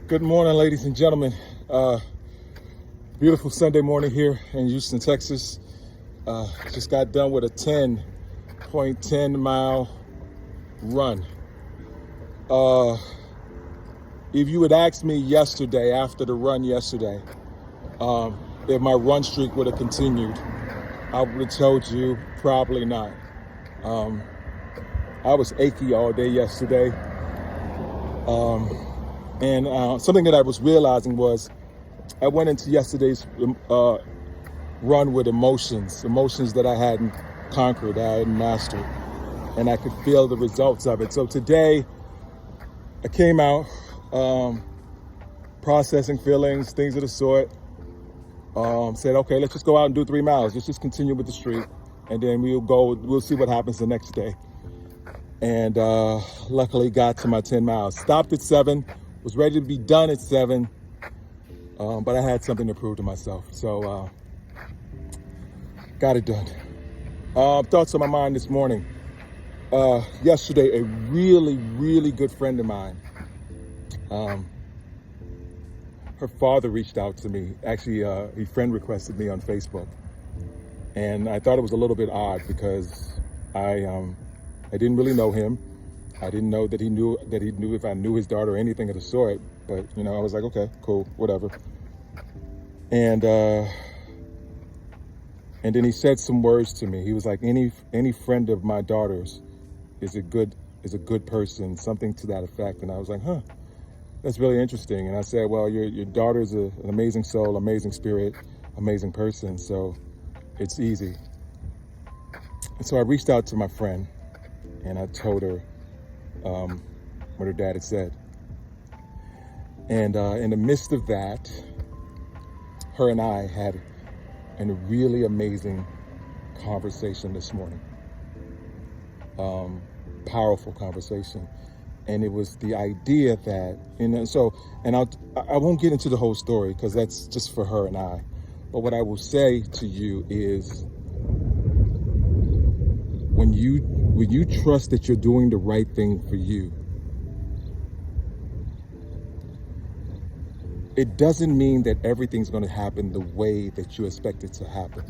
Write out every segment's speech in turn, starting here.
Good morning, ladies and gentlemen. Beautiful Sunday morning here in Houston, Texas. Just got done with a 10.10 mile run. If you had asked me yesterday, after the run yesterday, if my run streak would have continued, I would have told you probably not. I was achy all day yesterday. And something that I was realizing was I went into yesterday's run with emotions that I hadn't conquered, I hadn't mastered, and I could feel the results of it. So today I came out processing feelings, things of the sort. Said, okay, let's just go out and do 3 miles. Let's just continue with the streak, and then we'll see what happens the next day. And luckily got to my 10 miles. Stopped at 7, was ready to be done at 7, but I had something to prove to myself. So got it done. Thoughts on my mind this morning. Yesterday, a really, really good friend of mine, her father reached out to me. Actually, he friend requested me on Facebook. And I thought it was a little bit odd because I didn't really know him. I didn't know that he knew if I knew his daughter or anything of the sort. But, I was like, okay, cool, whatever. And then he said some words to me. He was like, any friend of my daughter's is a good person, something to that effect. And I was like, huh, that's really interesting. And I said, well, your daughter's an amazing soul, amazing spirit, amazing person. So it's easy. And so I reached out to my friend and I told her what her dad had said. And in the midst of that, her and I had a really amazing conversation this morning. Powerful conversation. And it was the idea that, I won't get into the whole story because that's just for her and I. But what I will say to you is when you trust that you're doing the right thing for you, it doesn't mean that everything's going to happen the way that you expect it to happen.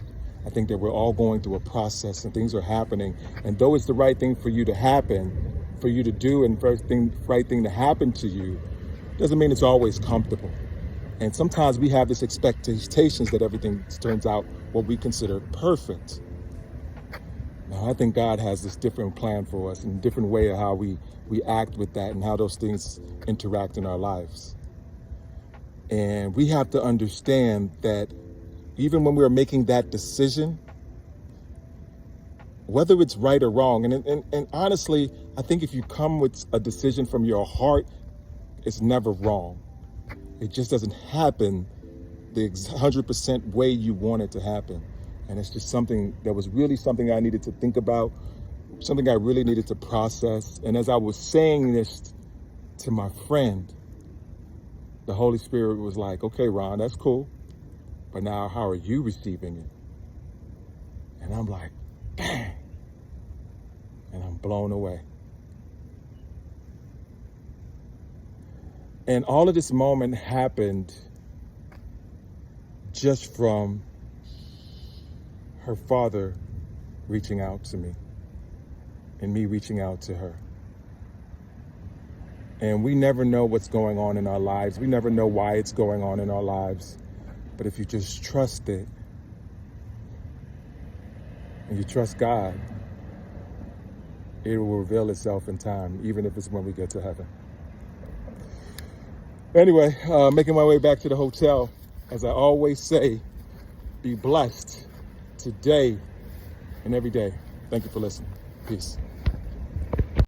I think that we're all going through a process and things are happening. And though it's the right thing for you to happen, for you to do, and right thing to happen to you, doesn't mean it's always comfortable. And sometimes we have this expectations that everything turns out what we consider perfect. Now, I think God has this different plan for us and a different way of how we act with that and how those things interact in our lives. And we have to understand that even when we're making that decision, whether it's right or wrong, and honestly, I think if you come with a decision from your heart, it's never wrong. It just doesn't happen the 100% way you want it to happen. And it's just something that was really something I needed to think about, something I really needed to process. And as I was saying this to my friend, the Holy Spirit was like, okay, Ron, that's cool. But now how are you receiving it? And I'm like, dang. And I'm blown away. And all of this moment happened just from her father reaching out to me and me reaching out to her. And we never know what's going on in our lives. We never know why it's going on in our lives. But if you just trust it and you trust God, it will reveal itself in time, even if it's when we get to heaven. Anyway, making my way back to the hotel. As I always say, be blessed today and every day. Thank you for listening. Peace.